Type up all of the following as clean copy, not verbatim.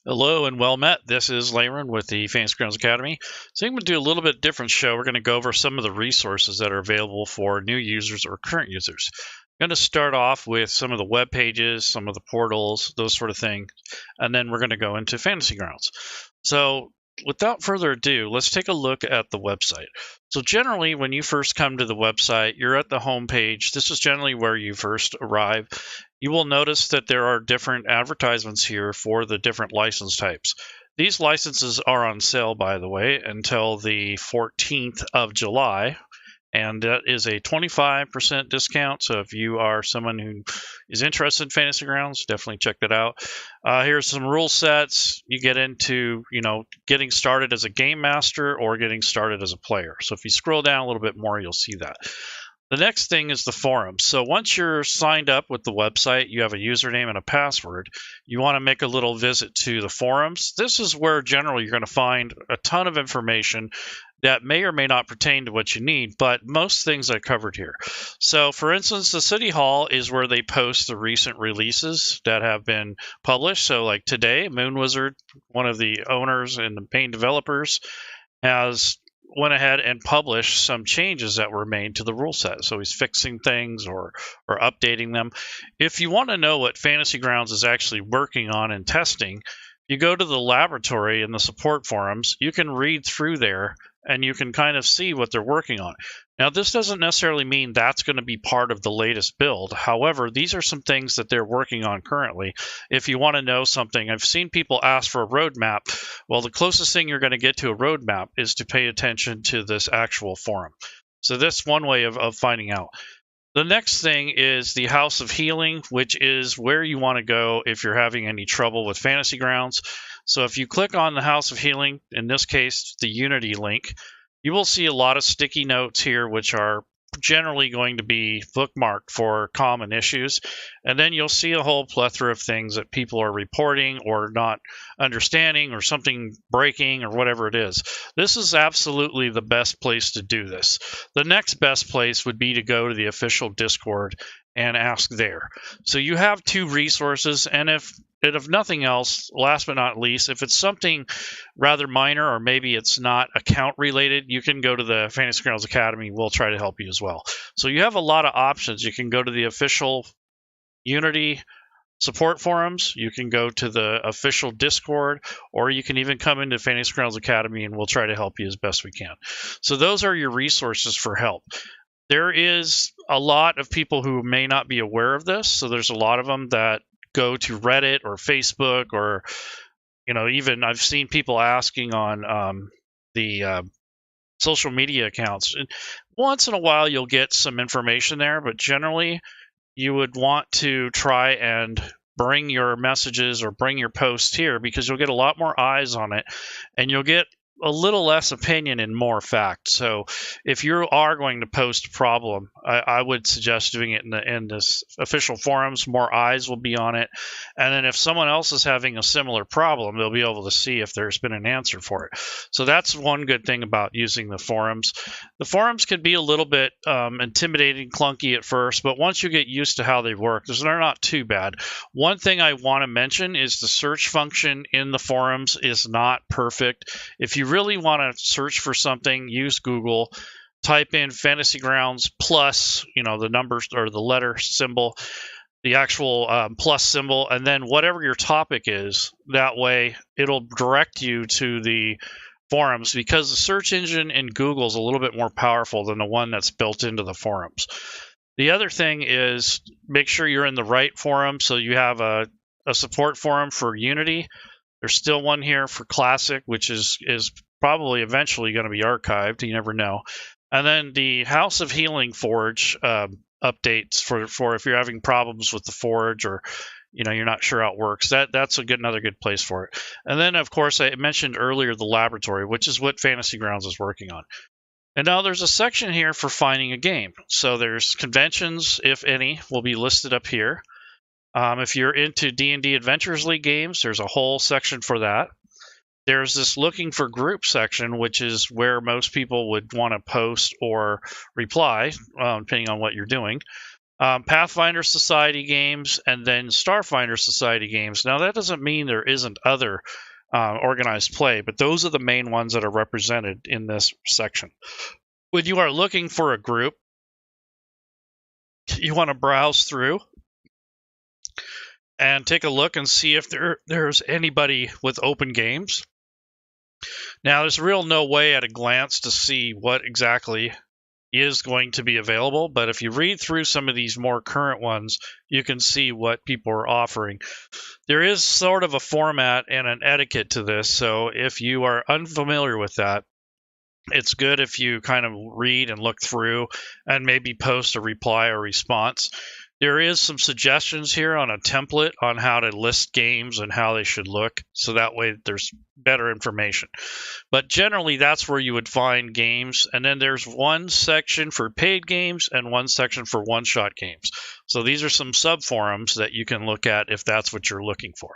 Hello and well met. This is Layron with the Fantasy Grounds Academy. So I'm going to do a little bit different show. We're going to go over some of the resources that are available for new users or current users. I'm going to start off with some of the web pages, some of the portals, those sort of things, and then we're going to go into Fantasy Grounds. So without further ado, let's take a look at the website. So generally, when you first come to the website, you're at the home page. This is generally where you first arrive. You will notice that there are different advertisements here for the different license types. These licenses are on sale, by the way, until the 14th of July, and that is a 25% discount. So if you are someone who is interested in Fantasy Grounds, definitely check that out. Here's some rule sets. You get into, getting started as a game master or getting started as a player. So if you scroll down a little bit more, you'll see that. The next thing is the forums. So once you're signed up with the website, you have a username and a password, you want to make a little visit to the forums. This is where generally you're going to find a ton of information that may or may not pertain to what you need, but most things are covered here. So for instance, the City Hall is where they post the recent releases that have been published. So like today, Moon Wizard, one of the owners and the main developers, has went ahead and published some changes that were made to the rule set. So he's fixing things or updating them. If you want to know what Fantasy Grounds is actually working on and testing, you go to the laboratory in the support forums, you can read through there and you can kind of see what they're working on. Now, this doesn't necessarily mean that's going to be part of the latest build. However, these are some things that they're working on currently. If you want to know something, I've seen people ask for a roadmap. Well, the closest thing you're going to get to a roadmap is to pay attention to this actual forum. So that's one way of finding out. The next thing is the House of Healing, which is where you want to go if you're having any trouble with Fantasy Grounds. So if you click on the House of Healing, in this case, the Unity link, you will see a lot of sticky notes here, which are generally going to be bookmarked for common issues. And then you'll see a whole plethora of things that people are reporting or not understanding or something breaking or whatever it is. This is absolutely the best place to do this. The next best place would be to go to the official Discord and ask there. So you have two resources, and if nothing else, last but not least, if it's something rather minor or maybe it's not account related, you can go to the Fantasy Grounds Academy. We'll try to help you as well. So you have a lot of options. You can go to the official Unity support forums, you can go to the official Discord, or you can even come into Fantasy Grounds Academy and we'll try to help you as best we can. So those are your resources for help. There is a lot of people who may not be aware of this. So there's a lot of them that go to Reddit or Facebook, or even I've seen people asking on the social media accounts. And once in a while you'll get some information there, but generally you would want to try and bring your messages or bring your posts here, because you'll get a lot more eyes on it and you'll get a little less opinion and more fact. So if you are going to post a problem, I would suggest doing it in this official forums. More eyes will be on it. And then if someone else is having a similar problem, they'll be able to see if there's been an answer for it. So that's one good thing about using the forums. The forums can be a little bit intimidating, clunky at first, but once you get used to how they work, they're not too bad. One thing I want to mention is the search function in the forums is not perfect. If you really want to search for something, use Google, type in Fantasy Grounds plus, the numbers or the letter symbol, the actual plus symbol, and then whatever your topic is. That way it'll direct you to the forums, because the search engine in Google is a little bit more powerful than the one that's built into the forums. The other thing is make sure you're in the right forum. So you have a support forum for Unity. There's still one here for Classic, which is probably eventually going to be archived. You never know. And then the House of Healing Forge updates for if you're having problems with the Forge, or you're not sure how it works. That's another good place for it. And then, of course, I mentioned earlier the laboratory, which is what Fantasy Grounds is working on. And now there's a section here for finding a game. So there's conventions, if any, will be listed up here. If you're into D&D Adventures League games, there's a whole section for that. There's this looking for group section, which is where most people would want to post or reply, depending on what you're doing. Pathfinder Society games, and then Starfinder Society games. Now, that doesn't mean there isn't other organized play, but those are the main ones that are represented in this section. When you are looking for a group, you want to browse through and take a look and see if there's anybody with open games. Now, there's real no way at a glance to see what exactly is going to be available, but if you read through some of these more current ones, you can see what people are offering. There is sort of a format and an etiquette to this, so if you are unfamiliar with that, it's good if you kind of read and look through and maybe post a reply or response. There is some suggestions here on a template on how to list games and how they should look, so that way there's better information. But generally, that's where you would find games, and then there's one section for paid games and one section for one-shot games. So these are some sub-forums that you can look at if that's what you're looking for.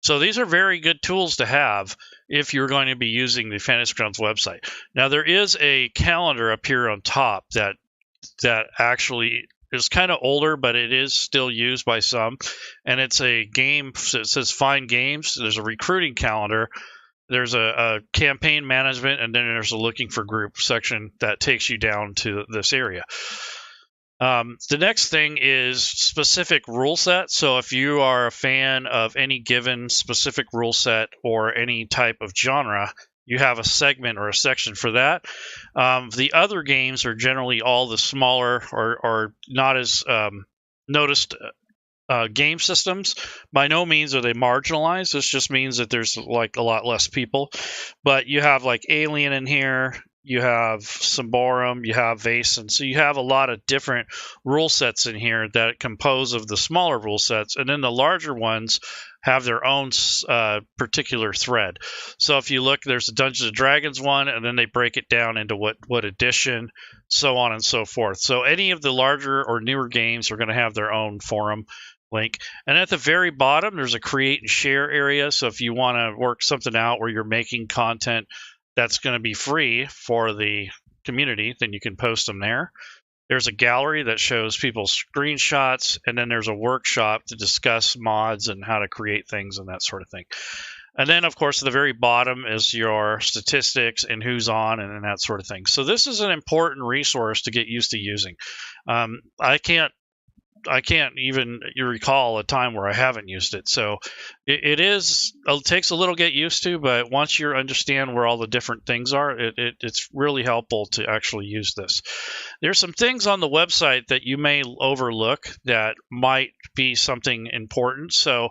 So these are very good tools to have if you're going to be using the Fantasy Grounds website. Now, there is a calendar up here on top that actually is kind of older, but it is still used by some. And it's a game, so it says Find Games. There's a recruiting calendar. There's a campaign management, and then there's a looking for group section that takes you down to this area. The next thing is specific rule set. So if you are a fan of any given specific rule set or any type of genre, you have a segment or a section for that. The other games are generally all the smaller or not as noticed game systems. By no means are they marginalized. This just means that there's like a lot less people. But you have like Alien in here. You have Symborum, you have Vaesen. So you have a lot of different rule sets in here that compose of the smaller rule sets. And then the larger ones have their own particular thread. So if you look, there's a Dungeons & Dragons one, and then they break it down into what edition, so on and so forth. So any of the larger or newer games are going to have their own forum link. And at the very bottom, there's a create and share area. So if you want to work something out where you're making content that's going to be free for the community, then you can post them there. There's a gallery that shows people's screenshots, and then there's a workshop to discuss mods and how to create things and that sort of thing. And then, of course, at the very bottom is your statistics and who's on and that sort of thing. So this is an important resource to get used to using. I can't even recall a time where I haven't used it. So it takes a little get used to, but once you understand where all the different things are, it's really helpful to actually use this. There's some things on the website that you may overlook that might be something important. So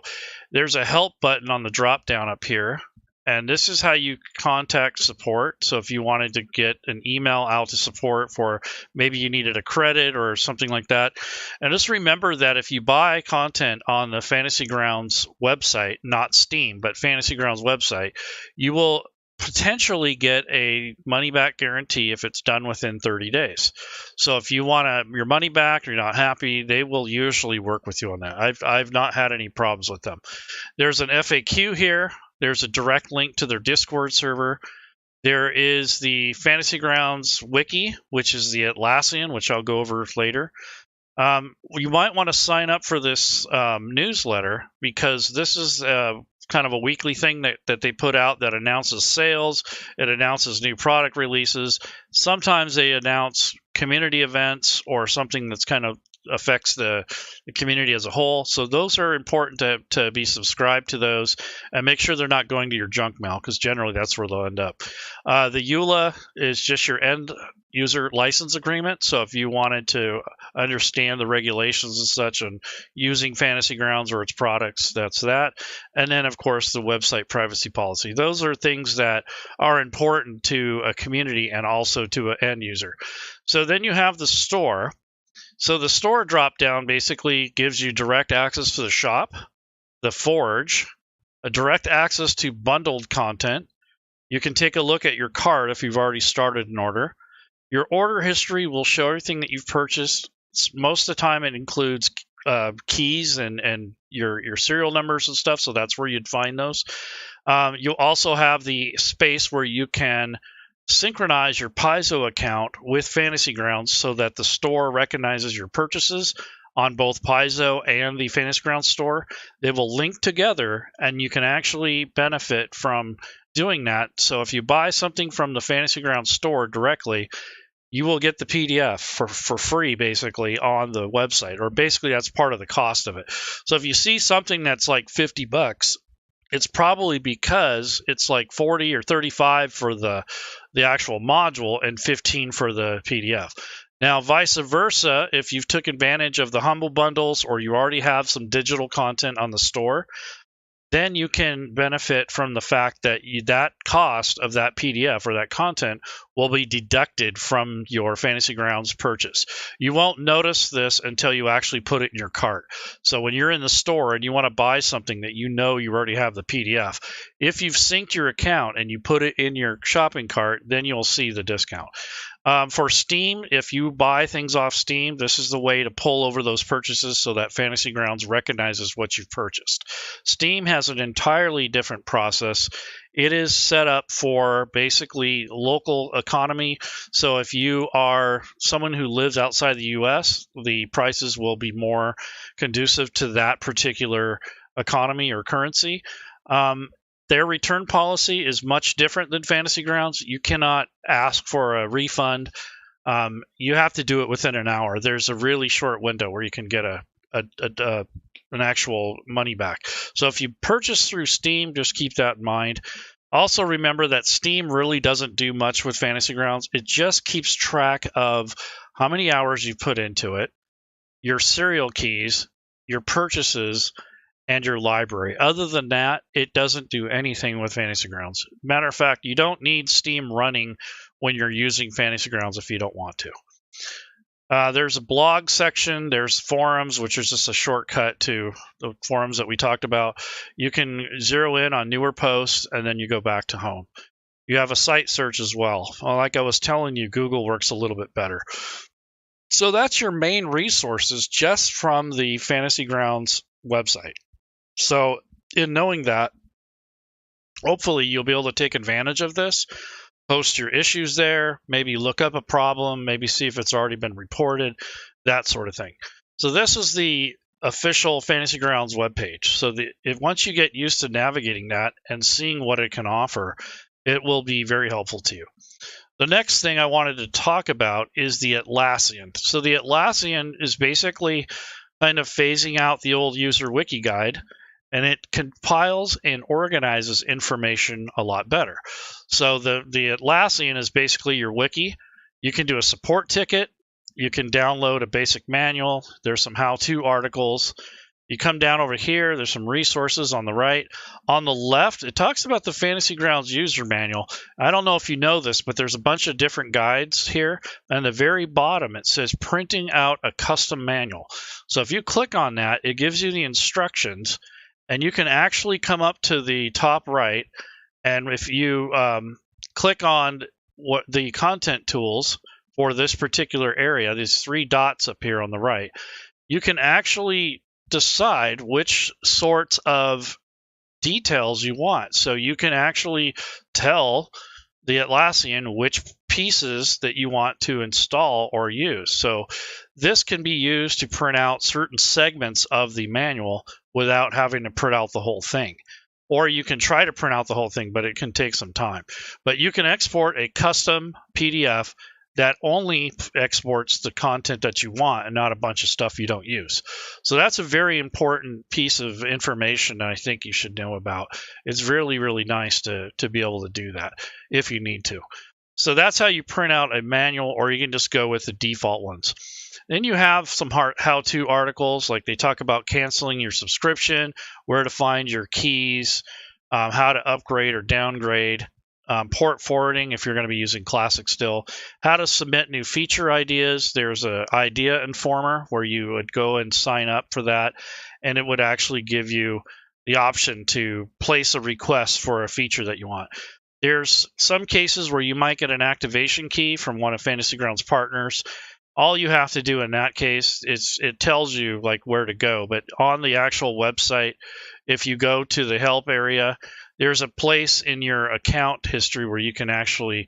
there's a help button on the drop down up here. And this is how you contact support. So if you wanted to get an email out to support for maybe you needed a credit or something like that. And just remember that if you buy content on the Fantasy Grounds website, not Steam, but Fantasy Grounds website, you will potentially get a money-back guarantee if it's done within 30 days. So if you want your money back or you're not happy, they will usually work with you on that. I've not had any problems with them. There's an FAQ here. There's a direct link to their Discord server. There is the Fantasy Grounds wiki, which is the Atlassian, which I'll go over later. You might want to sign up for this newsletter because this is kind of a weekly thing that they put out that announces sales. It announces new product releases. Sometimes they announce community events or something that's kind of affects the community as a whole. So those are important to be subscribed to those and make sure they're not going to your junk mail because generally that's where they'll end up. The EULA is just your end user license agreement. So if you wanted to understand the regulations and such and using Fantasy Grounds or its products, that's that. And then, of course, the website privacy policy. Those are things that are important to a community and also to an end user. So then you have the store. So the store drop-down basically gives you direct access to the shop, the forge, a direct access to bundled content. You can take a look at your cart if you've already started an order. Your order history will show everything that you've purchased. Most of the time it includes keys and your serial numbers and stuff, so that's where you'd find those. You'll also have the space where you can synchronize your Paizo account with Fantasy Grounds so that the store recognizes your purchases on both Paizo and the Fantasy Grounds store. They will link together, and you can actually benefit from doing that. So if you buy something from the Fantasy Grounds store directly, you will get the PDF for free, basically, on the website, or basically that's part of the cost of it. So if you see something that's like $50, it's probably because it's like 40 or 35 for the actual module and 15 for the PDF. Now, vice versa, if you've took advantage of the Humble Bundles or you already have some digital content on the store, then you can benefit from the fact that that cost of that PDF or that content will be deducted from your Fantasy Grounds purchase. You won't notice this until you actually put it in your cart. So when you're in the store and you want to buy something that you know you already have the PDF, if you've synced your account and you put it in your shopping cart, then you'll see the discount. For Steam, if you buy things off Steam, this is the way to pull over those purchases so that Fantasy Grounds recognizes what you've purchased. Steam has an entirely different process. It is set up for basically local economy. So if you are someone who lives outside the US, the prices will be more conducive to that particular economy or currency. Their return policy is much different than Fantasy Grounds. You cannot ask for a refund. You have to do it within an hour. There's a really short window where you can get an actual money back. So if you purchase through Steam, just keep that in mind. Also remember that Steam really doesn't do much with Fantasy Grounds. It just keeps track of how many hours you put into it, your serial keys, your purchases, and your library. Other than that, it doesn't do anything with Fantasy Grounds. Matter of fact, you don't need Steam running when you're using Fantasy Grounds if you don't want to. There's a blog section, there's forums, which is just a shortcut to the forums that we talked about. You can zero in on newer posts, and then you go back to home. You have a site search as well. Like I was telling you, Google works a little bit better. So that's your main resources just from the Fantasy Grounds website. So in knowing that, hopefully you'll be able to take advantage of this, post your issues there, maybe look up a problem, maybe see if it's already been reported, that sort of thing. So this is the official Fantasy Grounds webpage. So once you get used to navigating that and seeing what it can offer, it will be very helpful to you. The next thing I wanted to talk about is the Atlassian. So the Atlassian is basically kind of phasing out the old user wiki guide, and it compiles and organizes information a lot better. So the Atlassian is basically your wiki. You can do a support ticket. You can download a basic manual. There's some how-to articles. You come down over here, there's some resources on the right. On the left, it talks about the Fantasy Grounds user manual. I don't know if you know this, but there's a bunch of different guides here. And at the very bottom, it says printing out a custom manual. So if you click on that, it gives you the instructions, and you can actually come up to the top right, and if you click on what the content tools for this particular area, these three dots up here on the right, you can actually decide which sorts of details you want. So you can actually tell the Atlassian which pieces that you want to install or use. So this can be used to print out certain segments of the manual without having to print out the whole thing. Or you can try to print out the whole thing, but it can take some time. But you can export a custom PDF that only exports the content that you want and not a bunch of stuff you don't use. So that's a very important piece of information that I think you should know about. It's really, really nice to be able to do that if you need to. So that's how you print out a manual, or you can just go with the default ones. Then you have some how-to articles, like they talk about canceling your subscription, where to find your keys, how to upgrade or downgrade, port forwarding if you're going to be using Classic still, how to submit new feature ideas. There's an idea informer where you would go and sign up for that, and it would actually give you the option to place a request for a feature that you want. There's some cases where you might get an activation key from one of Fantasy Grounds partners. All you have to do in that case is it tells you like where to go. But on the actual website, if you go to the help area, there's a place in your account history where you can actually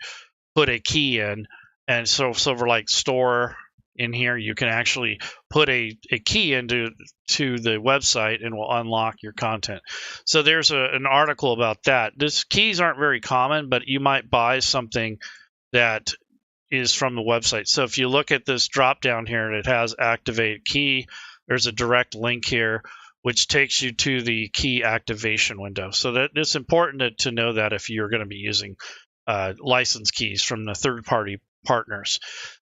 put a key in. And so for like store in here, you can actually put a key into the website and will unlock your content. So there's an article about that. These keys aren't very common, but you might buy something that is from the website. So if you look at this drop down here and it has activate key, there's a direct link here which takes you to the key activation window. So that it's important to know that if you're going to be using license keys from the third-party partners.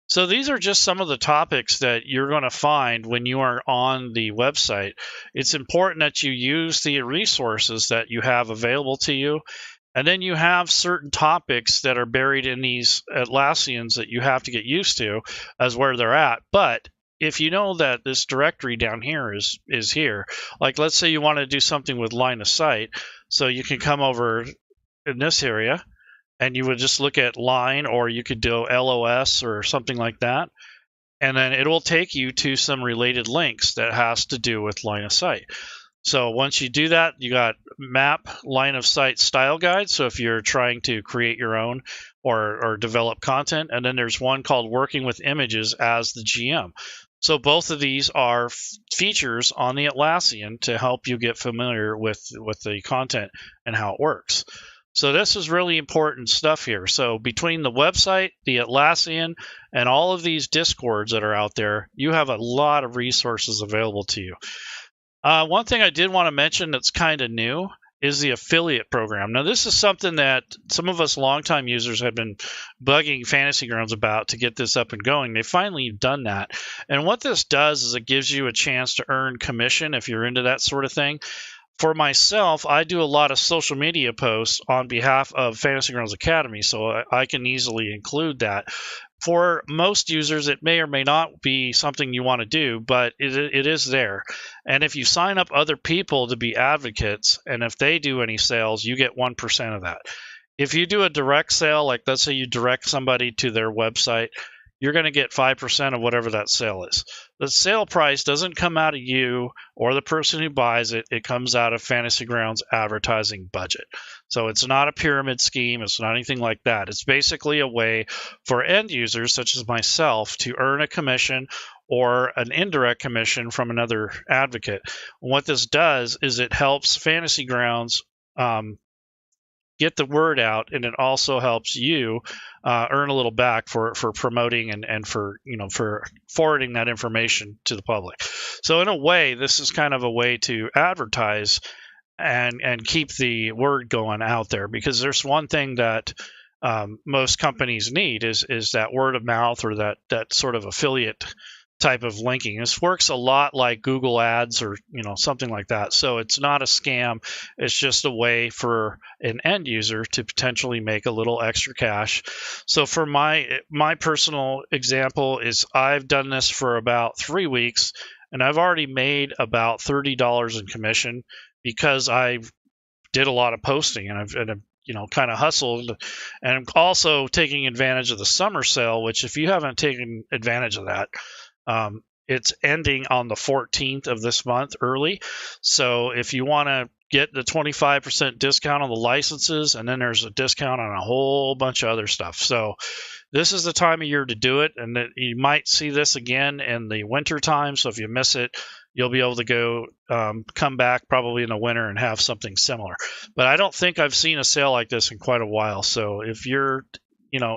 So these are just some of the topics that you're going to find when you are on the website. It's important that you use the resources that you have available to you. And then you have certain topics that are buried in these Atlassians that you have to get used to as where they're at. But if you know that this directory down here is here, like let's say you want to do something with line of sight, so you can come over in this area and you would just look at line, or you could do LOS or something like that. And then it will take you to some related links that has to do with line of sight. So once you do that, you got map line of sight style guide. So if you're trying to create your own or develop content, and then there's one called working with images as the GM. So both of these are features on the Atlassian to help you get familiar with the content and how it works. So this is really important stuff here. So between the website, the Atlassian, and all of these Discords that are out there, you have a lot of resources available to you. One thing I did want to mention that's kind of new is the affiliate program. Now, this is something that some of us longtime users have been bugging Fantasy Grounds about to get this up and going. They finally done that. And what this does is it gives you a chance to earn commission if you're into that sort of thing. For myself, I do a lot of social media posts on behalf of Fantasy Grounds Academy, so I can easily include that. For most users, it may or may not be something you want to do, but it is there. And if you sign up other people to be advocates, and if they do any sales, you get 1% of that. If you do a direct sale, like let's say you direct somebody to their website, you're going to get 5% of whatever that sale is. The sale price doesn't come out of you or the person who buys it. It comes out of Fantasy Grounds advertising budget. So it's not a pyramid scheme. It's not anything like that. It's basically a way for end users such as myself to earn a commission or an indirect commission from another advocate. And what this does is it helps Fantasy Grounds get the word out, and it also helps you earn a little back for promoting and for forwarding that information to the public. So in a way, this is kind of a way to advertise and keep the word going out there, because there's one thing that most companies need is that word of mouth, or that sort of affiliate type of linking. This works a lot like Google Ads or something like that. So it's not a scam. It's just a way for an end user to potentially make a little extra cash. So for my personal example is I've done this for about 3 weeks, and I've already made about $30 in commission because I did a lot of posting, and I've kind of hustled, and I'm also taking advantage of the summer sale, which if you haven't taken advantage of that, it's ending on the 14th of this month early. So if you want to get the 25% discount on the licenses, and then there's a discount on a whole bunch of other stuff. So this is the time of year to do it, and you might see this again in the winter time. So if you miss it, you'll be able to go come back probably in the winter and have something similar. But I don't think I've seen a sale like this in quite a while. So if you're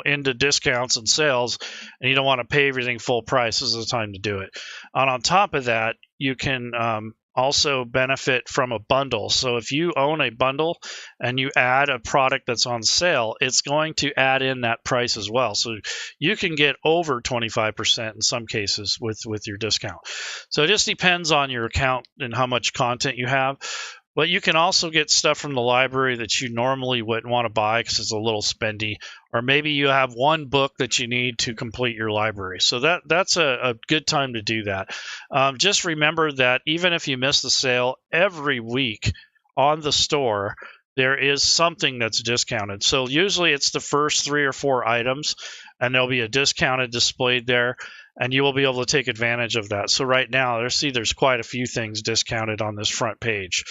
into discounts and sales, and you don't want to pay everything full price, this is the time to do it. And on top of that, you can also benefit from a bundle. So if you own a bundle and you add a product that's on sale, it's going to add in that price as well. So you can get over 25% in some cases with your discount. So it just depends on your account and how much content you have. But you can also get stuff from the library that you normally wouldn't want to buy because it's a little spendy, or maybe you have one book that you need to complete your library. So that's a good time to do that. Just remember that even if you miss the sale, every week on the store, there is something that's discounted. So usually it's the first 3 or 4 items, and there'll be a discounted displayed there, and you will be able to take advantage of that. So right now, there's quite a few things discounted on this front page.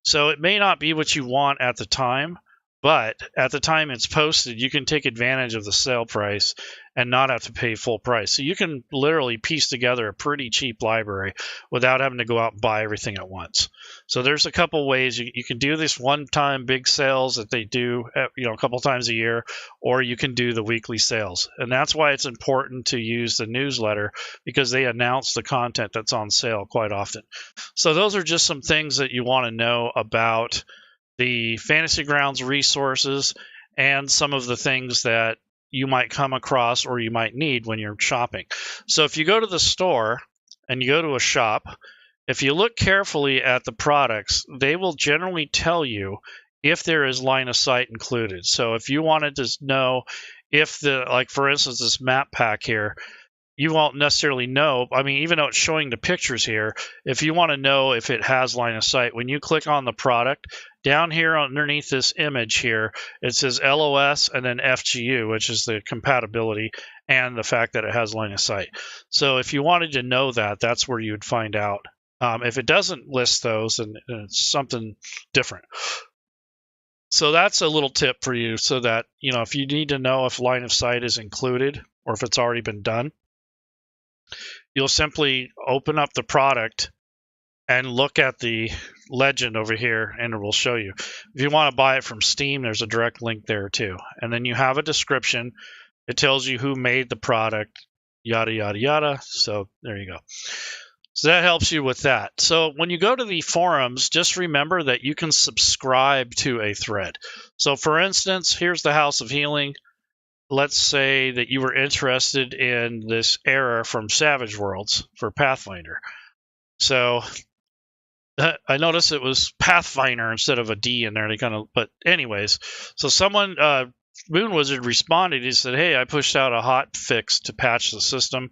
So it may not be what you want at the time, But at the time it's posted, you can take advantage of the sale price and not have to pay full price. So you can literally piece together a pretty cheap library without having to go out and buy everything at once. So there's a couple ways you can do this one-time big sales that they do, a couple times a year, or you can do the weekly sales. And that's why it's important to use the newsletter, because they announce the content that's on sale quite often. So those are just some things that you want to know about the Fantasy Grounds resources and some of the things that you might come across or you might need when you're shopping. So if you go to the store and you go to a shop, if you look carefully at the products, they will generally tell you if there is line of sight included. So if you wanted to know if like for instance, this map pack here, you won't necessarily know. I mean, even though it's showing the pictures here, if you want to know if it has line of sight, when you click on the product, down here underneath this image here, it says LOS and then FGU, which is the compatibility and the fact that it has line of sight. So if you wanted to know that, that's where you would find out. If it doesn't list those, then it's something different. So that's a little tip for you, so that, if you need to know if line of sight is included or if it's already been done, you'll simply open up the product and look at the legend over here, and it will show you. If you want to buy it from Steam, there's a direct link there too. And then you have a description. It tells you who made the product, yada, yada, yada. So there you go. So that helps you with that. So when you go to the forums, just remember that you can subscribe to a thread. So for instance, here's the House of Healing. Let's say that you were interested in this era from Savage Worlds for Pathfinder. So I noticed it was Pathfinder instead of a D in there. But anyways, so someone, Moon Wizard responded. He said, "Hey, I pushed out a hot fix to patch the system."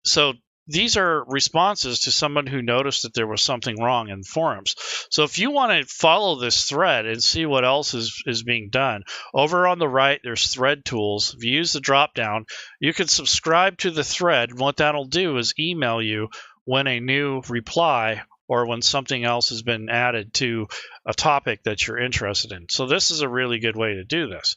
So these are responses to someone who noticed that there was something wrong in forums. So if you want to follow this thread and see what else is being done, over on the right, there's thread tools. If you use the drop down, you can subscribe to the thread. And what that'll do is email you when a new reply or when something else has been added to a topic that you're interested in. So this is a really good way to do this.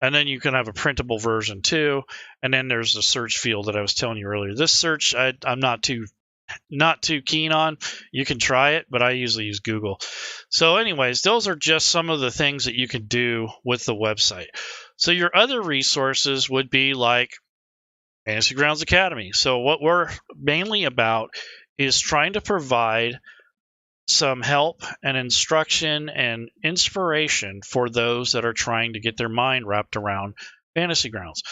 And then you can have a printable version too. And then there's the search field that I was telling you earlier. This search, I'm not too keen on. You can try it, but I usually use Google. So anyways, those are just some of the things that you can do with the website. So your other resources would be like Fantasy Grounds Academy. So what we're mainly about is trying to provide some help and instruction and inspiration for those that are trying to get their mind wrapped around Fantasy Grounds.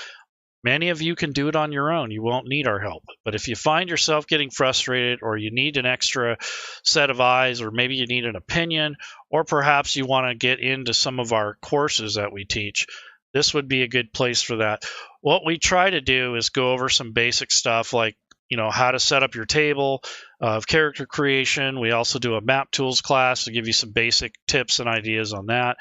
Many of you can do it on your own. You won't need our help. But if you find yourself getting frustrated, or you need an extra set of eyes, or maybe you need an opinion, or perhaps you want to get into some of our courses that we teach, this would be a good place for that. What we try to do is go over some basic stuff like how to set up your table of character creation. We also do a map tools class to give you some basic tips and ideas on that.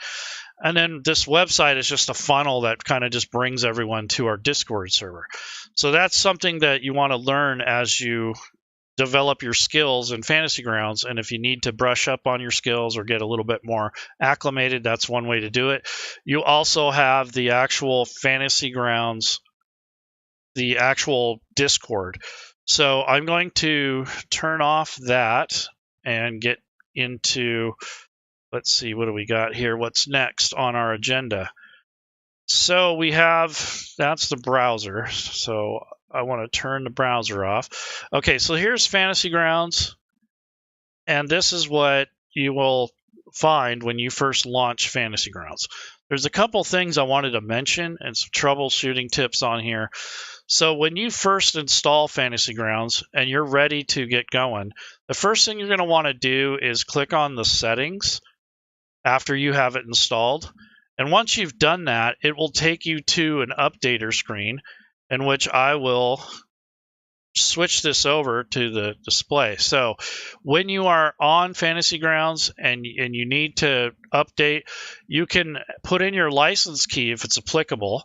And then this website is just a funnel that kind of just brings everyone to our Discord server. So that's something that you want to learn as you develop your skills in Fantasy Grounds. And if you need to brush up on your skills or get a little bit more acclimated, that's one way to do it. You also have the actual Fantasy Grounds, the actual Discord. So I'm going to turn off that and get into, let's see, what do we got here? What's next on our agenda? So we have, that's the browser. So I want to turn the browser off. Okay, so here's Fantasy Grounds. And this is what you will find when you first launch Fantasy Grounds. There's a couple things I wanted to mention and some troubleshooting tips on here. So when you first install Fantasy Grounds and you're ready to get going, the first thing you're going to want to do is click on the settings after you have it installed. And once you've done that, it will take you to an updater screen in which I will switch this over to the display. So when you are on Fantasy Grounds and you need to update, you can put in your license key if it's applicable.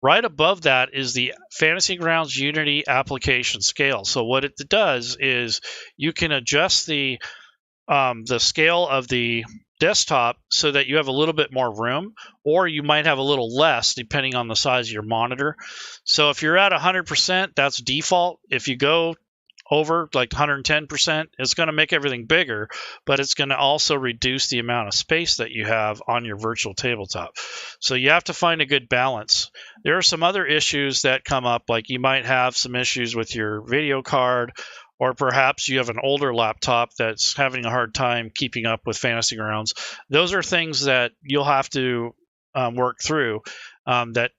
Right above that is the Fantasy Grounds Unity application scale. So what it does is you can adjust the scale of the desktop so that you have a little bit more room, or you might have a little less depending on the size of your monitor. So if you're at 100%, that's default. If you go over like 110%, it's going to make everything bigger, but it's going to also reduce the amount of space that you have on your virtual tabletop. So you have to find a good balance. There are some other issues that come up, like you might have some issues with your video card, or perhaps you have an older laptop that's having a hard time keeping up with Fantasy Grounds. Those are things that you'll have to work through that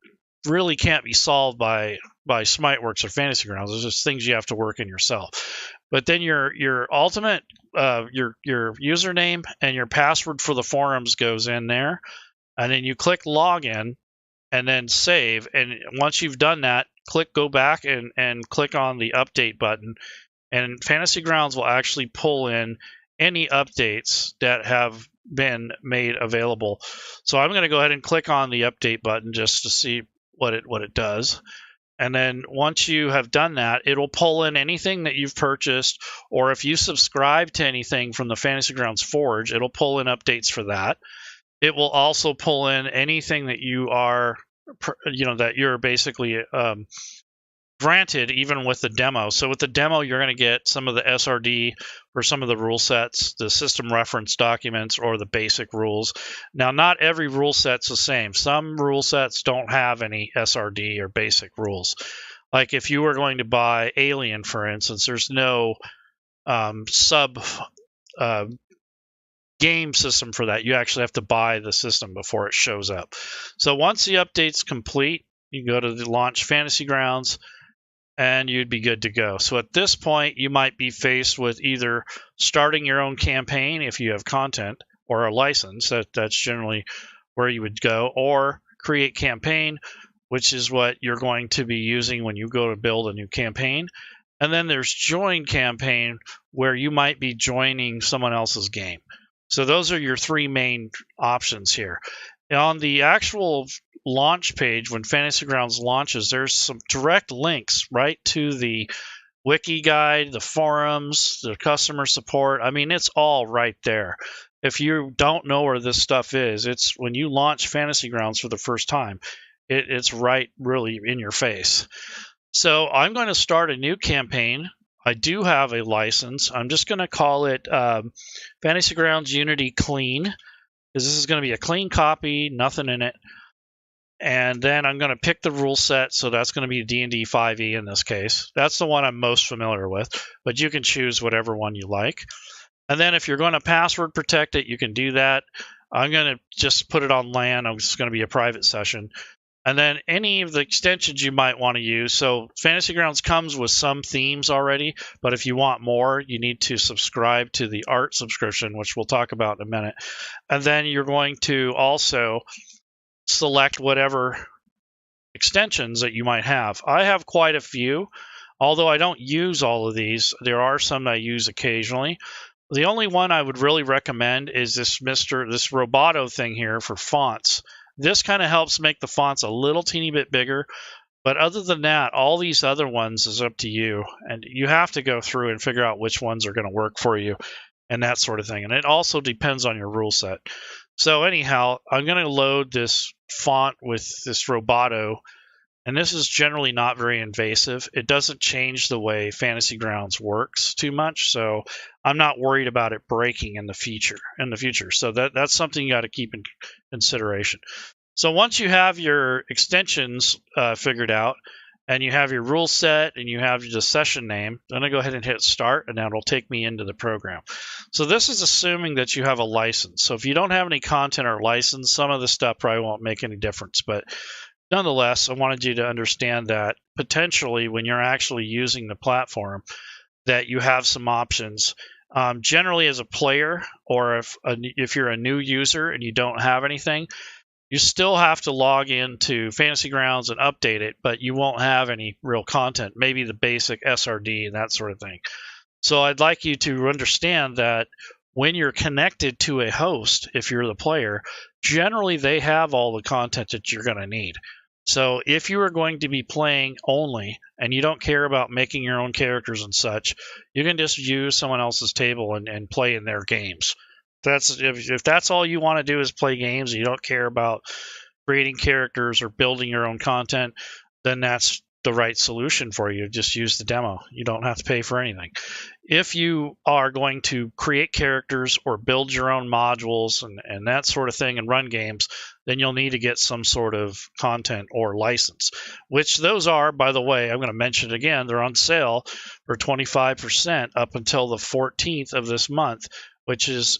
really can't be solved by Smiteworks or Fantasy Grounds. It's just things you have to work in yourself. But then your ultimate your username and your password for the forums goes in there, and then you click login and then save. And once you've done that, go back and click on the update button, and Fantasy Grounds will actually pull in any updates that have been made available. So I'm going to go ahead and click on the update button just to see what it does. And then once you have done that, it'll pull in anything that you've purchased, or if you subscribe to anything from the Fantasy Grounds Forge, it'll pull in updates for that. It will also pull in anything that you are, that you're basically granted, even with the demo. So with the demo, you're going to get some of the SRD or some of the rule sets, the system reference documents, or the basic rules. Now, not every rule set's the same. Some rule sets don't have any SRD or basic rules. Like if you were going to buy Alien, for instance, there's no sub game system for that. You actually have to buy the system before it shows up. So once the update's complete, you go to the launch Fantasy Grounds, and you'd be good to go. So at this point, you might be faced with either starting your own campaign if you have content or a license. That's generally where you would go, or create campaign, which is what you're going to be using when you go to build a new campaign. And then there's join campaign, where you might be joining someone else's game. So those are your three main options here. On the actual launch page, when Fantasy Grounds launches, there's some direct links right to the wiki guide, the forums, the customer support. I mean, it's all right there. If you don't know where this stuff is, it's when you launch Fantasy Grounds for the first time, it's right really in your face. So I'm going to start a new campaign. I do have a license. I'm just going to call it Fantasy Grounds Unity Clean, because this is going to be a clean copy, nothing in it. And then I'm going to pick the rule set, so that's going to be D&D 5e in this case. That's the one I'm most familiar with, but you can choose whatever one you like. And then if you're going to password protect it, you can do that. I'm going to just put it on LAN. It's going to be a private session. And then any of the extensions you might want to use. So Fantasy Grounds comes with some themes already, but if you want more, you need to subscribe to the art subscription, which we'll talk about in a minute. And then you're going to also select whatever extensions that you might have. I have quite a few, although I don't use all of these. There are some that I use occasionally. The only one I would really recommend is this Roboto thing here for fonts. This kind of helps make the fonts a little teeny bit bigger, but other than that, all these other ones is up to you, and you have to go through and figure out which ones are going to work for you and that sort of thing. And it also depends on your rule set. So anyhow, I'm going to load this font with this Roboto, and this is generally not very invasive. It doesn't change the way Fantasy Grounds works too much, so I'm not worried about it breaking in the future. So that's something you got to keep in consideration. So once you have your extensions figured out, and you have your rule set, and you have the session name, then I go ahead and hit start, and that'll take me into the program. So this is assuming that you have a license. So if you don't have any content or license, some of the stuff probably won't make any difference. But nonetheless, I wanted you to understand that potentially when you're actually using the platform, that you have some options. Generally, as a player, or if you're a new user and you don't have anything, you still have to log into Fantasy Grounds and update it, but you won't have any real content, maybe the basic SRD and that sort of thing. So I'd like you to understand that when you're connected to a host, if you're the player, generally they have all the content that you're going to need. So if you are going to be playing only and you don't care about making your own characters and such, you can just use someone else's table and play in their games. If that's all you want to do is play games, and you don't care about creating characters or building your own content, then that's the right solution for you. Just use the demo. You don't have to pay for anything. If you are going to create characters or build your own modules and that sort of thing and run games, then you'll need to get some sort of content or license, which those are, by the way, I'm going to mention it again, they're on sale for 25% up until the 14th of this month, which is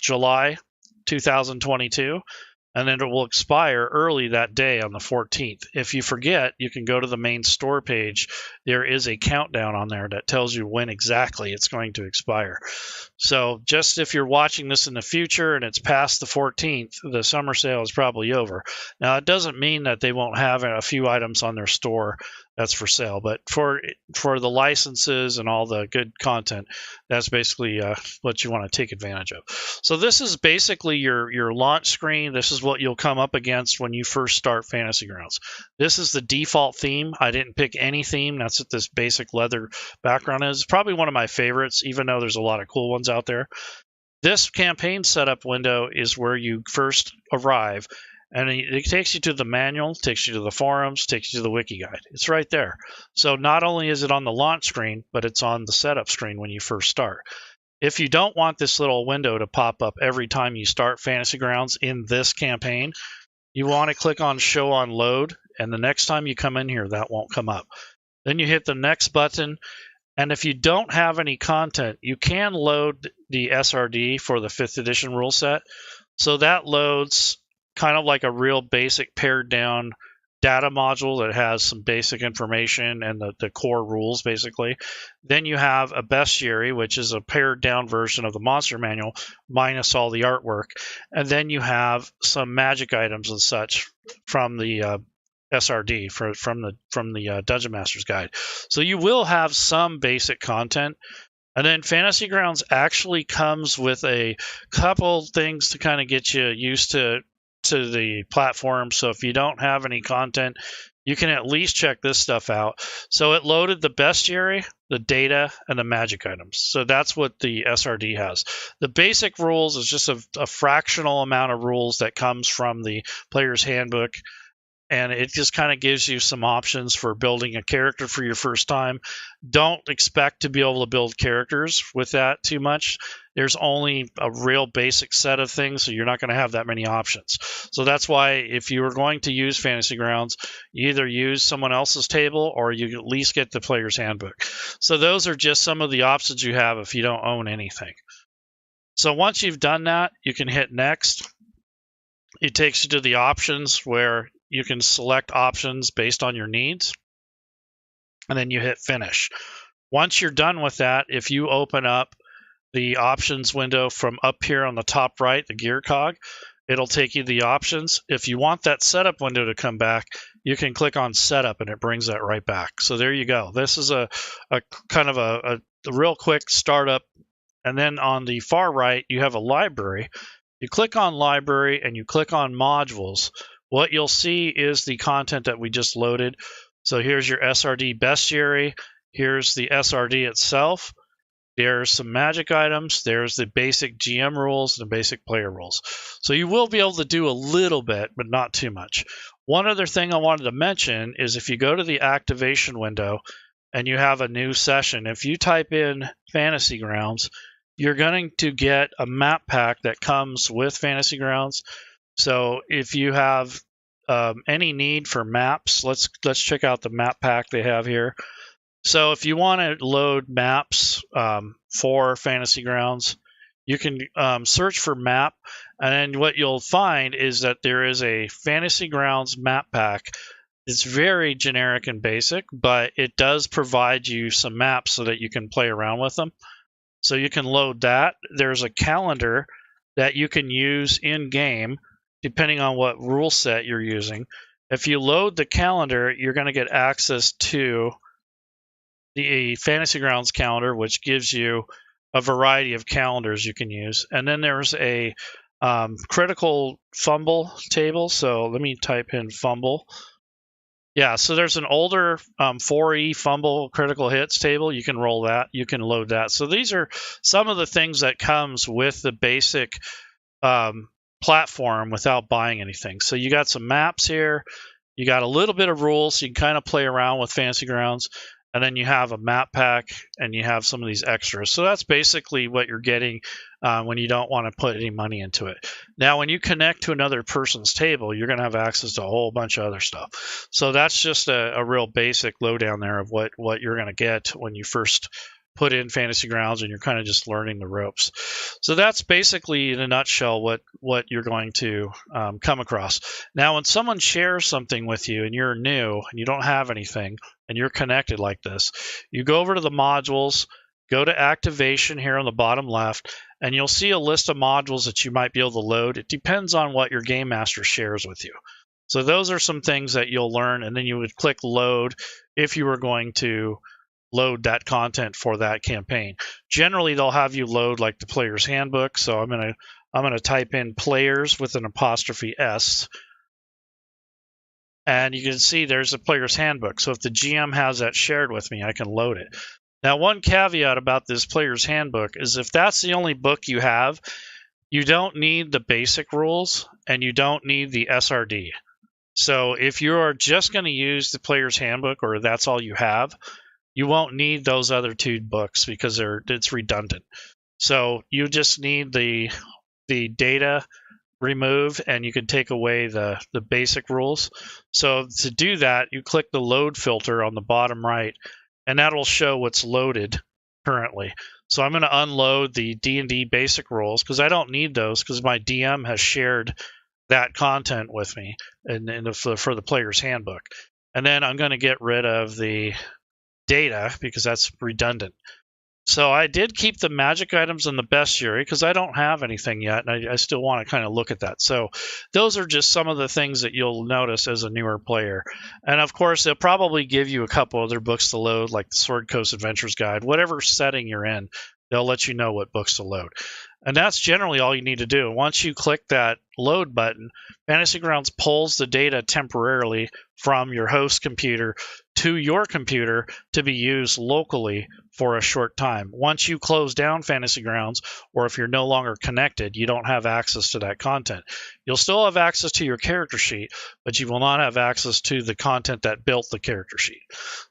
July 2022. And then it will expire early that day on the 14th. If you forget, you can go to the main store page. There is a countdown on there that tells you when exactly it's going to expire. So just if you're watching this in the future and it's past the 14th, the summer sale is probably over. Now, it doesn't mean that they won't have a few items on their store that's for sale, but for the licenses and all the good content, that's basically what you want to take advantage of. So this is basically your launch screen. This is what you'll come up against when you first start Fantasy Grounds. This is the default theme. I didn't pick any theme. That's what this basic leather background is. It's probably one of my favorites, even though there's a lot of cool ones out there. This campaign setup window is where you first arrive, and it takes you to the manual, takes you to the forums, takes you to the wiki guide. It's right there. So not only is it on the launch screen, but it's on the setup screen when you first start. If you don't want this little window to pop up every time you start Fantasy Grounds in this campaign, you want to click on Show on Load, and the next time you come in here, that won't come up. Then you hit the next button, and if you don't have any content, you can load the SRD for the 5th edition rule set. So that loads kind of like a real basic pared down data module that has some basic information and the core rules, basically. Then you have a bestiary, which is a pared down version of the monster manual minus all the artwork. And then you have some magic items and such from the SRD, from the Dungeon Master's Guide. So you will have some basic content. And then Fantasy Grounds actually comes with a couple things to kind of get you used to the platform. So if you don't have any content, you can at least check this stuff out. So it loaded the bestiary, the data, and the magic items. So that's what the SRD has. The basic rules is just a fractional amount of rules that comes from the player's handbook. And it just kind of gives you some options for building a character for your first time. Don't expect to be able to build characters with that too much. There's only a real basic set of things, so you're not going to have that many options. So that's why if you are going to use Fantasy Grounds, you either use someone else's table or you at least get the player's handbook. So those are just some of the options you have if you don't own anything. So once you've done that, you can hit Next. It takes you to the options where you can select options based on your needs, and then you hit Finish. Once you're done with that, if you open up the options window from up here on the top right, the gear cog, it'll take you to the options. If you want that setup window to come back, you can click on Setup, and it brings that right back. So there you go. This is a kind of a real quick startup. And then on the far right, you have a library. You click on Library, and you click on Modules. What you'll see is the content that we just loaded. So here's your SRD bestiary. Here's the SRD itself. There's some magic items. There's the basic GM rules and the basic player rules. So you will be able to do a little bit, but not too much. One other thing I wanted to mention is if you go to the activation window and you have a new session, if you type in Fantasy Grounds, you're going to get a map pack that comes with Fantasy Grounds. So if you have any need for maps, let's check out the map pack they have here. So if you want to load maps for Fantasy Grounds, you can search for map, and then what you'll find is that there is a Fantasy Grounds map pack. It's very generic and basic, but it does provide you some maps so that you can play around with them. So you can load that. There's a calendar that you can use in-game, depending on what rule set you're using. If you load the calendar, you're going to get access to the Fantasy Grounds calendar, which gives you a variety of calendars you can use. And then there's a critical fumble table. So let me type in fumble. Yeah, so there's an older 4E fumble critical hits table. You can roll that. You can load that. So these are some of the things that comes with the basic platform without buying anything. So you got some maps here. You got a little bit of rules, so you can kind of play around with Fantasy Grounds. And then you have a map pack, and you have some of these extras. So that's basically what you're getting when you don't want to put any money into it. Now, when you connect to another person's table, you're going to have access to a whole bunch of other stuff. So that's just a real basic lowdown there of what you're going to get when you first put in Fantasy Grounds and you're kind of just learning the ropes. So that's basically, in a nutshell, what you're going to come across. Now, when someone shares something with you and you're new and you don't have anything and you're connected like this, you go over to the modules, go to activation here on the bottom left, and you'll see a list of modules that you might be able to load. It depends on what your game master shares with you. So those are some things that you'll learn, and then you would click load if you were going to load that content for that campaign. Generally, they'll have you load like the player's handbook. So I'm gonna type in players with an apostrophe S, and you can see there's a player's handbook. So if the GM has that shared with me, I can load it. Now, one caveat about this player's handbook is if that's the only book you have, you don't need the basic rules and you don't need the SRD. So if you are just going to use the player's handbook, or that's all you have, you won't need those other two books because it's redundant. So you just need the data remove, and you can take away the basic rules. So to do that, you click the load filter on the bottom right, and that will show what's loaded currently. So I'm going to unload the D&D basic rules because I don't need those because my DM has shared that content with me for the player's handbook. And then I'm going to get rid of the data because that's redundant. So I did keep the magic items in the bestiary because I don't have anything yet, and I still want to kind of look at that. So those are just some of the things that you'll notice as a newer player. And of course, they'll probably give you a couple other books to load, like the Sword Coast Adventures Guide. Whatever setting you're in, they'll let you know what books to load. And that's generally all you need to do. Once you click that load button, Fantasy Grounds pulls the data temporarily from your host computer to your computer to be used locally for a short time. Once you close down Fantasy Grounds, or if you're no longer connected, you don't have access to that content. You'll still have access to your character sheet, but you will not have access to the content that built the character sheet.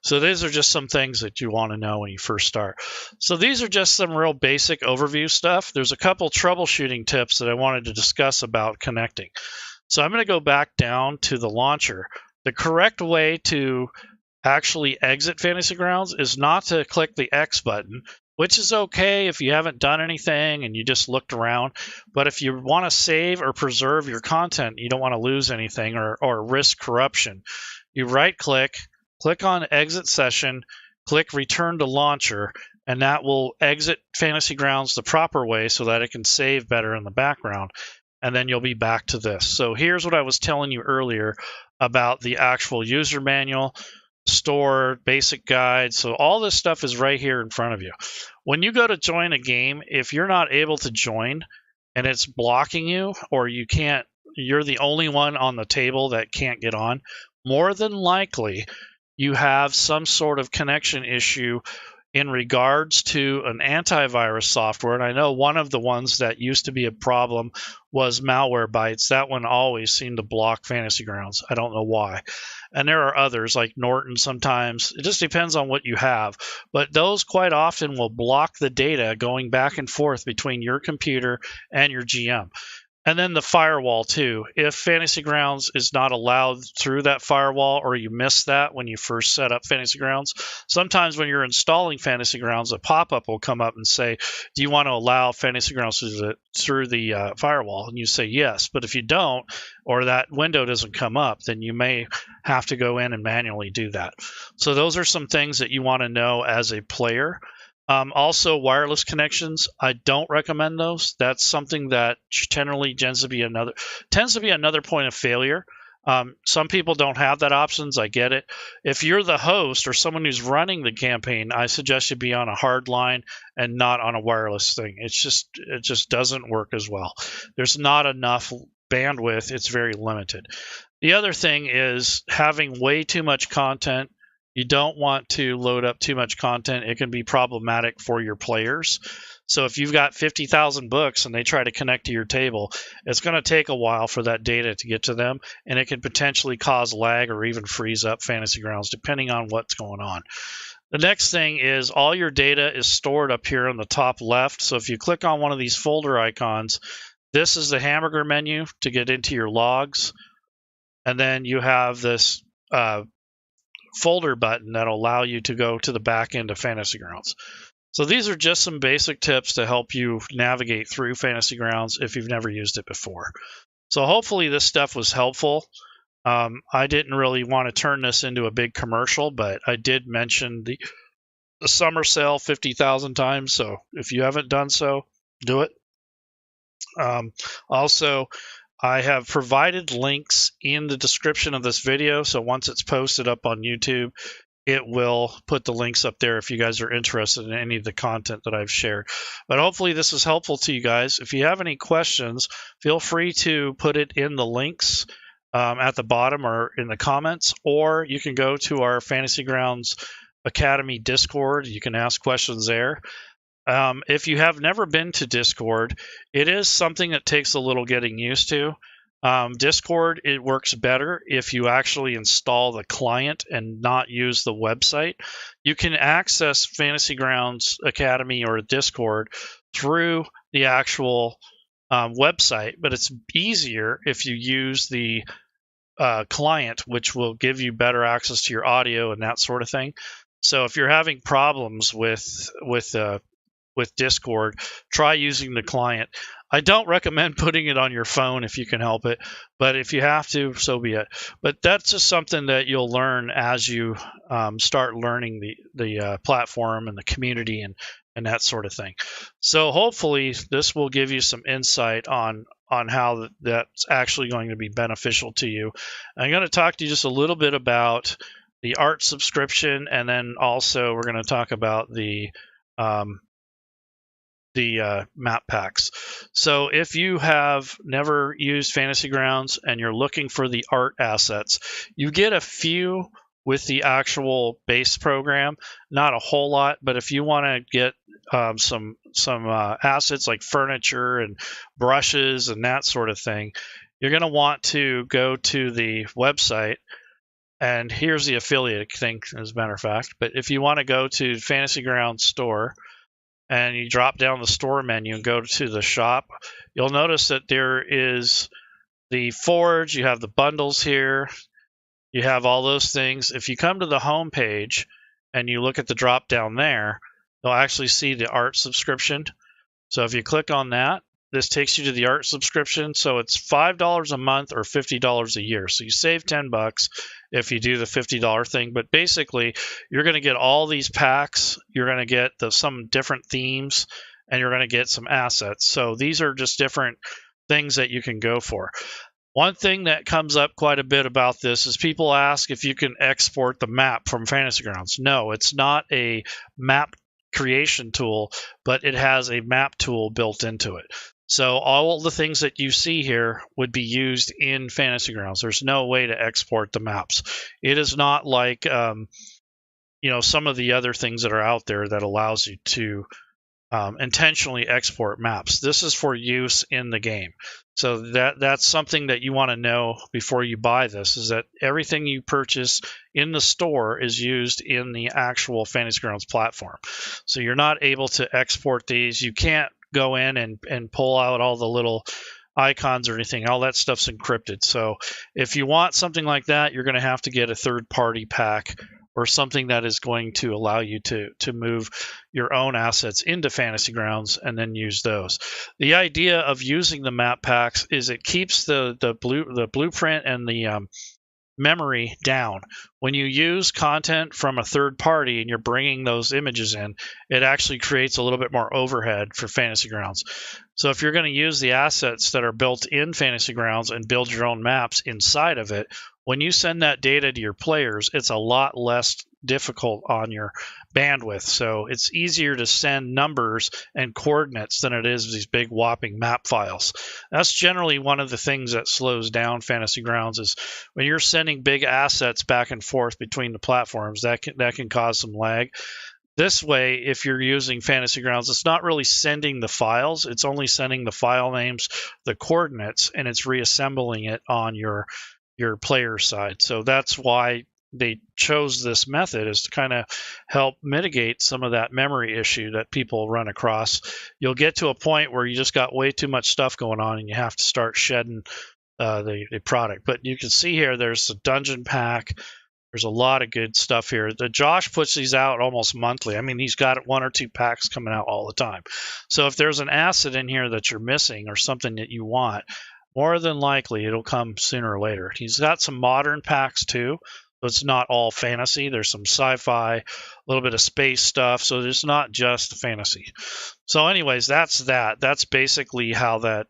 So these are just some things that you want to know when you first start. So these are just some real basic overview stuff. There's a couple troubleshooting tips that I wanted to discuss about connecting. So I'm going to go back down to the launcher. The correct way to actually exit Fantasy Grounds is not to click the X button, which is okay if you haven't done anything and you just looked around. But if you want to save or preserve your content, you don't want to lose anything or risk corruption, you right-click, click on Exit Session, click Return to Launcher, and that will exit Fantasy Grounds the proper way so that it can save better in the background. And then you'll be back to this. So here's what I was telling you earlier about the actual user manual, store, basic guide. So all this stuff is right here in front of you. When you go to join a game, if you're not able to join and it's blocking you, or you're the only one on the table that can't get on, more than likely you have some sort of connection issue in regards to an antivirus software. And I know one of the ones that used to be a problem was Malwarebytes. That one always seemed to block Fantasy Grounds. I don't know why. And there are others like Norton sometimes. It just depends on what you have. But those quite often will block the data going back and forth between your computer and your GM. And then the firewall too. If Fantasy Grounds is not allowed through that firewall, or you miss that when you first set up Fantasy Grounds, sometimes when you're installing Fantasy Grounds, a pop-up will come up and say, do you want to allow Fantasy Grounds through the firewall? And you say yes. But if you don't, or that window doesn't come up, then you may have to go in and manually do that. So those are some things that you want to know as a player. Also, wireless connections, I don't recommend those. That's something that generally tends to be another point of failure. Some people don't have that options. I get it. If you're the host or someone who's running the campaign, I suggest you be on a hard line and not on a wireless thing. It just doesn't work as well. There's not enough bandwidth, it's very limited. The other thing is having way too much content. You don't want to load up too much content. It can be problematic for your players. So if you've got 50,000 books and they try to connect to your table, it's going to take a while for that data to get to them, and it can potentially cause lag or even freeze up Fantasy Grounds, depending on what's going on. The next thing is all your data is stored up here on the top left. So if you click on one of these folder icons, this is the hamburger menu to get into your logs. And then you have this folder button that'll allow you to go to the back end of Fantasy Grounds. So these are just some basic tips to help you navigate through Fantasy Grounds if you've never used it before. So hopefully this stuff was helpful. I didn't really want to turn this into a big commercial, but I did mention the summer sale 50,000 times. So if you haven't done so, do it. Also, I have provided links in the description of this video. So once it's posted up on YouTube, it will put the links up there if you guys are interested in any of the content that I've shared. But hopefully this is helpful to you guys. If you have any questions, feel free to put it in the links at the bottom or in the comments, or you can go to our Fantasy Grounds Academy Discord. You can ask questions there. If you have never been to Discord, it is something that takes a little getting used to. Discord, it works better if you actually install the client and not use the website. You can access Fantasy Grounds Academy or Discord through the actual website, but it's easier if you use the client, which will give you better access to your audio and that sort of thing. So if you're having problems with Discord, try using the client. I don't recommend putting it on your phone if you can help it, but if you have to, so be it. But that's just something that you'll learn as you start learning the platform and the community and that sort of thing. So hopefully this will give you some insight on how that's actually going to be beneficial to you. I'm going to talk to you just a little bit about the art subscription, and then also we're going to talk about the map packs. So if you have never used Fantasy Grounds and you're looking for the art assets, you get a few with the actual base program, not a whole lot, but if you want to get some assets like furniture and brushes and that sort of thing, you're going to want to go to the website. And here's the affiliate thing, as a matter of fact. But if you want to go to Fantasy Grounds Store, and you drop down the store menu and go to the shop, you'll notice that there is the Forge, you have the bundles here, you have all those things. If you come to the home page and you look at the drop down there, you'll actually see the art subscription. So if you click on that, this takes you to the art subscription. So it's $5 a month or $50 a year. So you save $10 if you do the $50 thing. But basically, you're going to get all these packs. You're going to get some different themes, and you're going to get some assets. So these are just different things that you can go for. One thing that comes up quite a bit about this is people ask if you can export the map from Fantasy Grounds. No, it's not a map creation tool, but it has a map tool built into it. So all the things that you see here would be used in Fantasy Grounds. There's no way to export the maps. It is not like some of the other things that are out there that allows you to intentionally export maps. This is for use in the game. So that's something that you want to know before you buy this, is that everything you purchase in the store is used in the actual Fantasy Grounds platform. So you're not able to export these. You can't go in and pull out all the little icons or anything. All that stuff's encrypted. So if you want something like that, you're going to have to get a third-party pack or something that is going to allow you to move your own assets into Fantasy Grounds and then use those. The idea of using the map packs is it keeps the blueprint and the memory down, When you use content from a third party and you're bringing those images in, it actually creates a little bit more overhead for Fantasy Grounds. So if you're going to use the assets that are built in Fantasy Grounds and build your own maps inside of it, when you send that data to your players, it's a lot less difficult on your bandwidth. So it's easier to send numbers and coordinates than it is these big whopping map files. That's generally one of the things that slows down Fantasy Grounds, is when you're sending big assets back and forth between the platforms, that can cause some lag. This way, if you're using Fantasy Grounds, it's not really sending the files. It's only sending the file names, the coordinates, and it's reassembling it on your player side. So that's why they chose this method, is to kind of help mitigate some of that memory issue that people run across. You'll get to a point where you just got way too much stuff going on and you have to start shedding the product. But you can see here, there's a dungeon pack. There's a lot of good stuff here. Josh puts these out almost monthly. I mean, he's got 1 or 2 packs coming out all the time. So if there's an asset in here that you're missing or something that you want, more than likely it'll come sooner or later. He's got some modern packs too, so it's not all fantasy. There's some sci-fi, a little bit of space stuff, so it's not just fantasy. So anyways, that's that. That's basically how that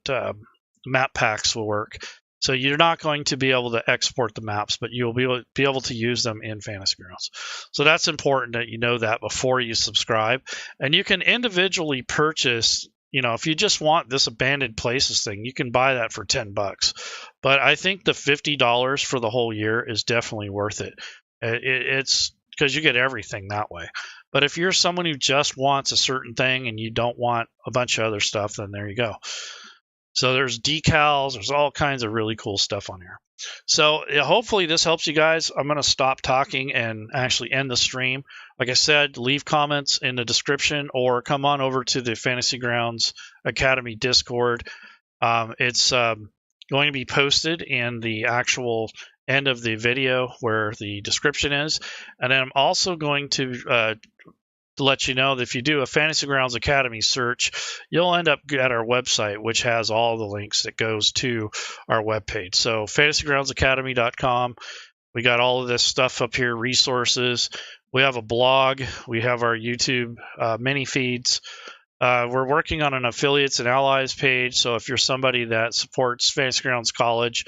map packs will work. So you're not going to be able to export the maps, but you'll be able to use them in Fantasy Grounds. So that's important that you know that before you subscribe. And you can individually purchase, if you just want this abandoned places thing, you can buy that for $10. But I think the $50 for the whole year is definitely worth it. It's because you get everything that way. But if you're someone who just wants a certain thing and you don't want a bunch of other stuff, then there you go. So there's decals, there's all kinds of really cool stuff on here. So hopefully this helps you guys. I'm going to stop talking and actually end the stream. Like I said, leave comments in the description or come on over to the Fantasy Grounds Academy Discord. It's going to be posted in the actual end of the video where the description is. And then I'm also going to let you know that if you do a Fantasy Grounds Academy search, you'll end up at our website, which has all the links that goes to our webpage. So fantasygroundsacademy.com. We got all of this stuff up here, resources. We have a blog. We have our YouTube mini feeds. We're working on an affiliates and allies page. So if you're somebody that supports Fantasy Grounds College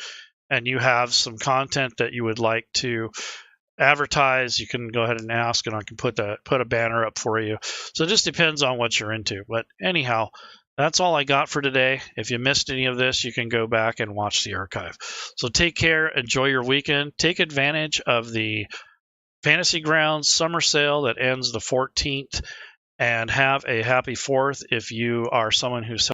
and you have some content that you would like to advertise, you can go ahead and ask, and I can put a banner up for you. So it just depends on what you're into. But anyhow, that's all I got for today. If you missed any of this, you can go back and watch the archive. So take care, enjoy your weekend, take advantage of the Fantasy Grounds summer sale that ends the 14th, and have a happy 4th if you are someone who's